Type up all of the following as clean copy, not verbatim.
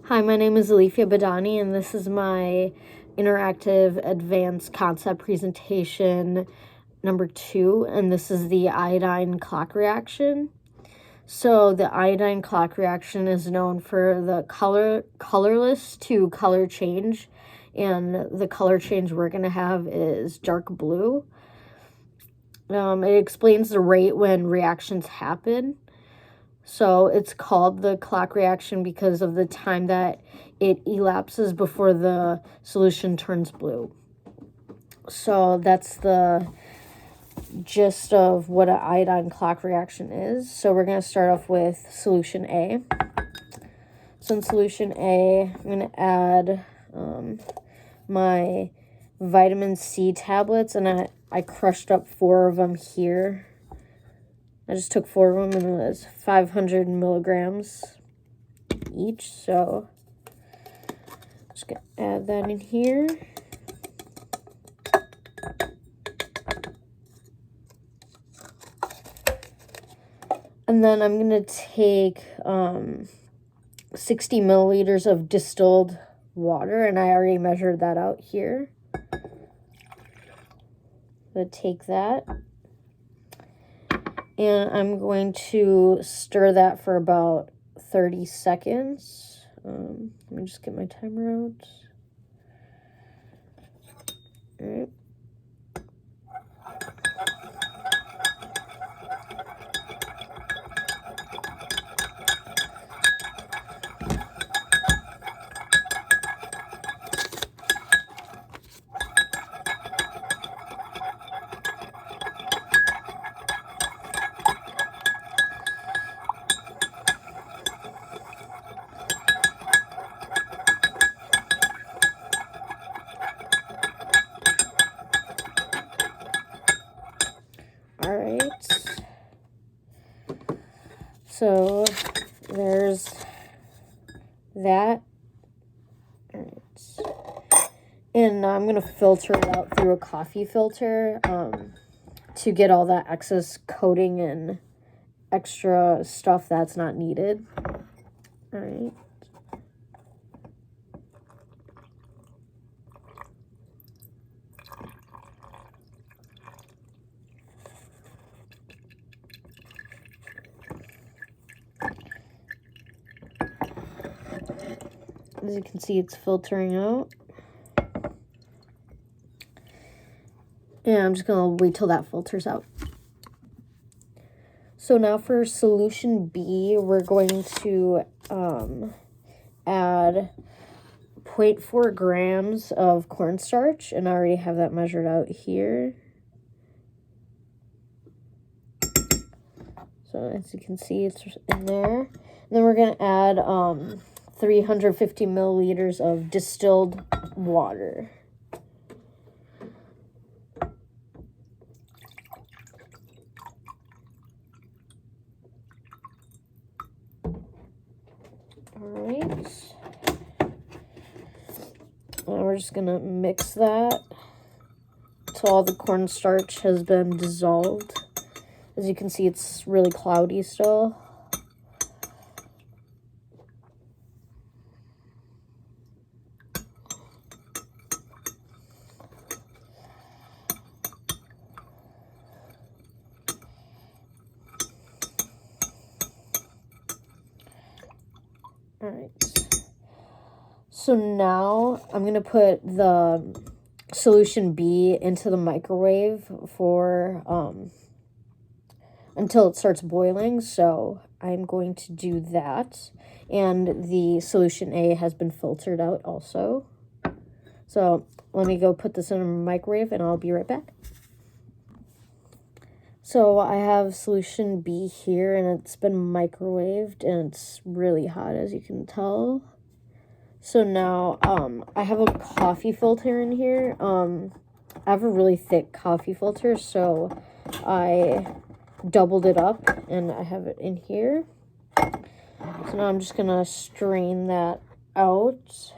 Hi, my name is Alifia Badani, and this is my interactive advanced concept presentation number 2, and this is the iodine clock reaction. So the iodine clock reaction is known for the colorless to color change, and the color change we're going to have is dark blue. It explains the rate when reactions happen. So it's called the clock reaction because of the time that it elapses before the solution turns blue. So that's the gist of what an iodine clock reaction is. So we're going to start off with solution A. So in solution A, I'm going to add my vitamin C tablets, and I crushed up 4 of them here. I just took 4 of them, and it was 500 milligrams each. So I'm just going to add that in here. And then I'm going to take 60 milliliters of distilled water, and I already measured that out here. I'm going to take that, and I'm going to stir that for about 30 seconds. Let me just get my timer out. All right. Alright, so there's that. Alright, and now I'm going to filter it out through a coffee filter to get all that excess coating and extra stuff that's not needed. Alright. As you can see, it's filtering out. And I'm just going to wait till that filters out. So now for solution B, we're going to add 0.4 grams of cornstarch, and I already have that measured out here. So as you can see, it's in there. And then we're going to add 350 milliliters of distilled water. Alright. And we're just going to mix that until all the cornstarch has been dissolved. As you can see, it's really cloudy still. Alright. So now I'm going to put the solution B into the microwave for until it starts boiling. So I'm going to do that. And the solution A has been filtered out also. So let me go put this in a microwave, and I'll be right back. So I have solution B here, and it's been microwaved, and it's really hot, as you can tell. So now I have a coffee filter in here. I have a really thick coffee filter, so I doubled it up, and I have it in here. So now I'm just going to strain that out.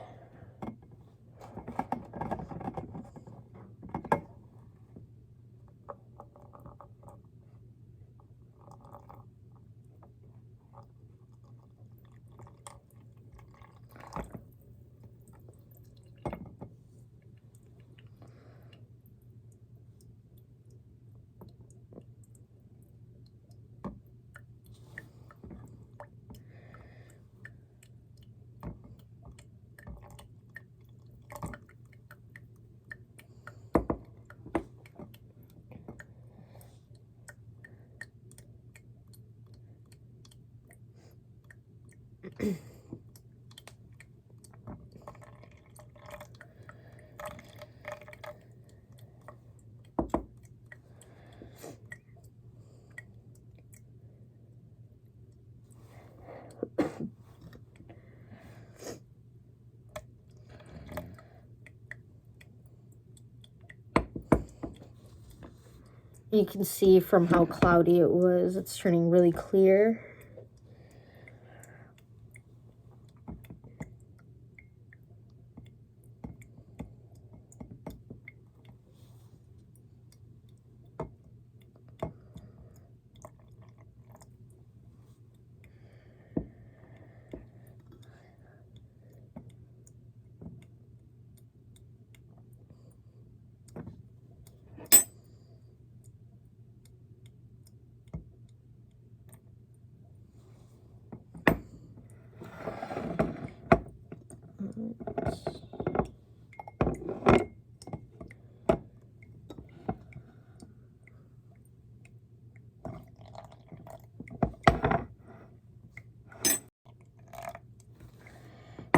You can see from how cloudy it was, it's turning really clear.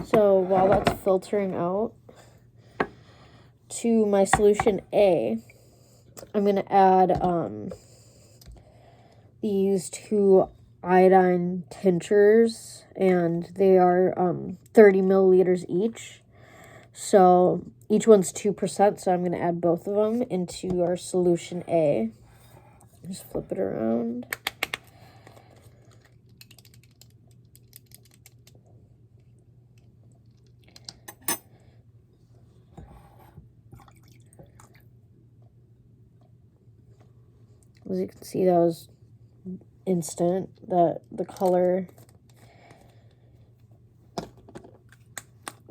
So while that's filtering out, to my solution A, I'm going to add these 2 iodine tinctures, and they are 30 milliliters each. So each one's 2%, so I'm going to add both of them into our solution A. Just flip it around. As you can see, that was instant, that the color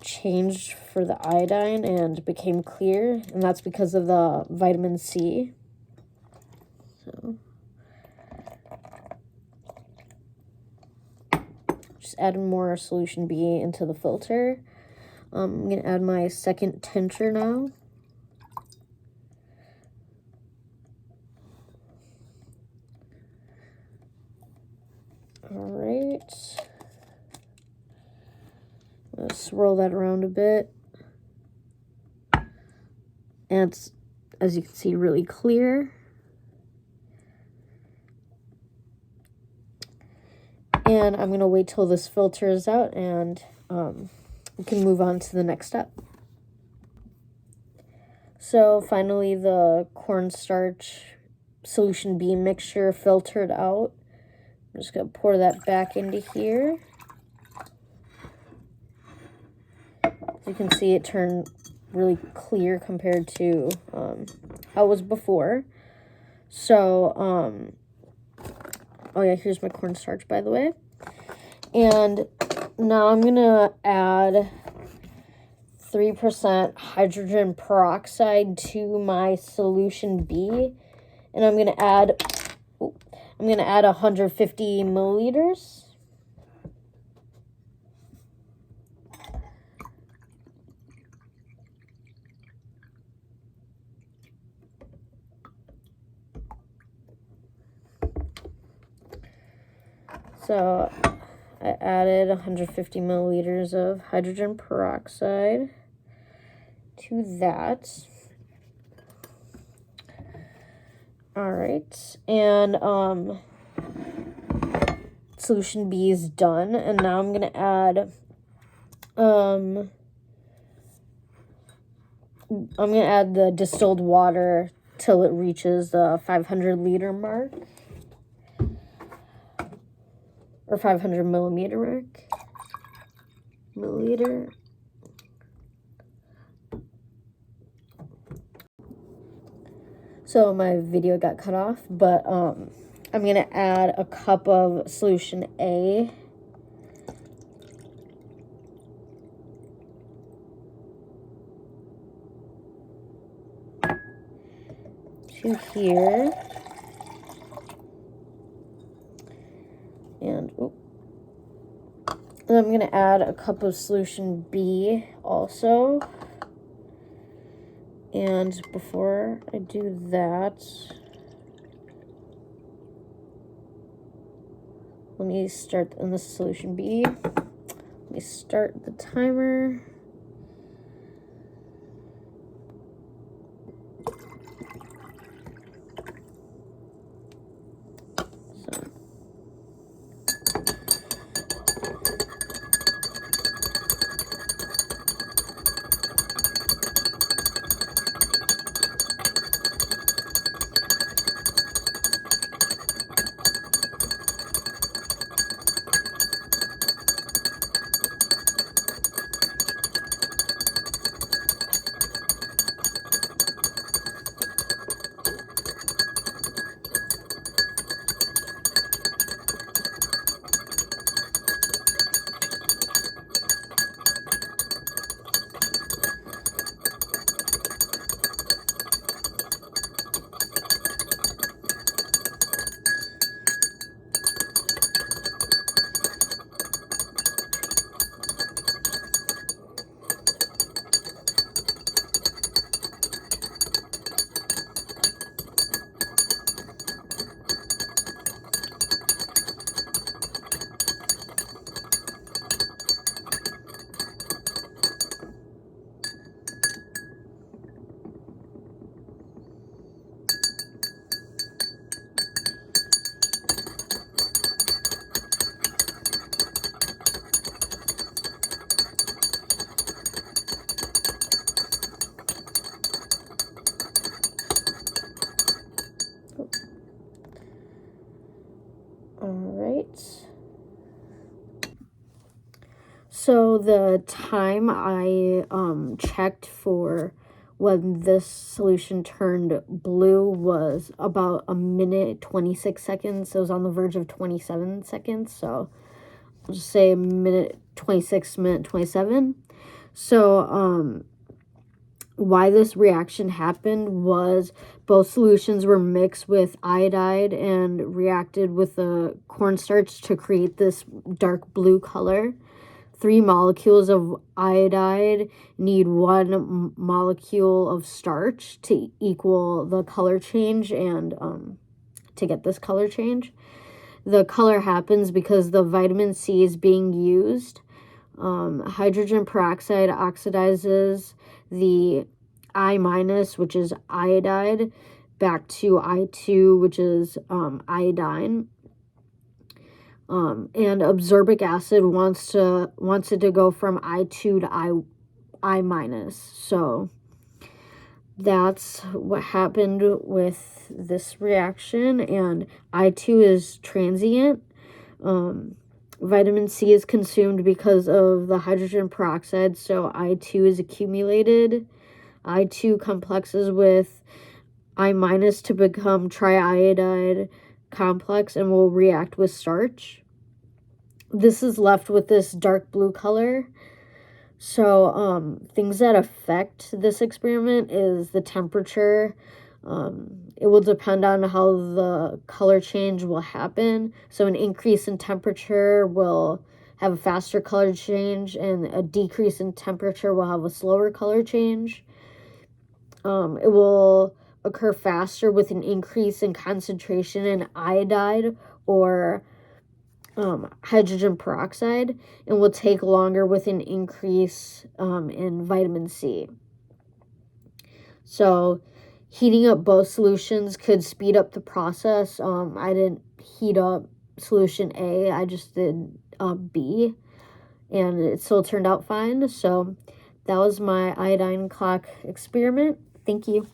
changed for the iodine and became clear, and that's because of the vitamin C. So just add more solution B into the filter. I'm going to add my second tincture now. Alright. Let's swirl that around a bit. And it's, as you can see, really clear. And I'm going to wait till this filters out, and we can move on to the next step. So finally, the cornstarch solution B mixture filtered out. I'm just going to pour that back into here. As you can see, it turned really clear compared to how it was before. So, oh yeah, here's my cornstarch, by the way. And now I'm going to add 3% hydrogen peroxide to my solution B. And I'm going to add 150 milliliters. So I added 150 milliliters of hydrogen peroxide to that. All right, and solution B is done, and now I'm gonna add the distilled water till it reaches the 500 liter mark, or 500 milliliter. So my video got cut off, but I'm gonna add a cup of solution A. To here. And I'm gonna add a cup of solution B also. And before I do that, let me start in the solution B. me start the timer. So the time I checked for when this solution turned blue was about 1 minute 26 seconds. So it was on the verge of 27 seconds. So I'll just say 1 minute 26, 1 minute 27. So why this reaction happened was both solutions were mixed with iodide and reacted with the cornstarch to create this dark blue color. 3 molecules of iodide need 1 molecule of starch to equal the color change and to get this color change. The color happens because the vitamin C is being used. Hydrogen peroxide oxidizes the I-, which is iodide, back to I2, which is iodine. And absorbic acid wants it to go from I2 to I-. So that's what happened with this reaction, and I2 is transient. Vitamin C is consumed because of the hydrogen peroxide, so I2 is accumulated. I2 complexes with I- to become triiodide complex and will react with starch. This is left with this dark blue color. So things that affect this experiment is the temperature. It will depend on how the color change will happen. So an increase in temperature will have a faster color change, and a decrease in temperature will have a slower color change. It will occur faster with an increase in concentration in iodide or hydrogen peroxide, and will take longer with an increase in vitamin C. So heating up both solutions could speed up the process. I didn't heat up solution A, I just did B, and it still turned out fine. So that was my iodine clock experiment. Thank you.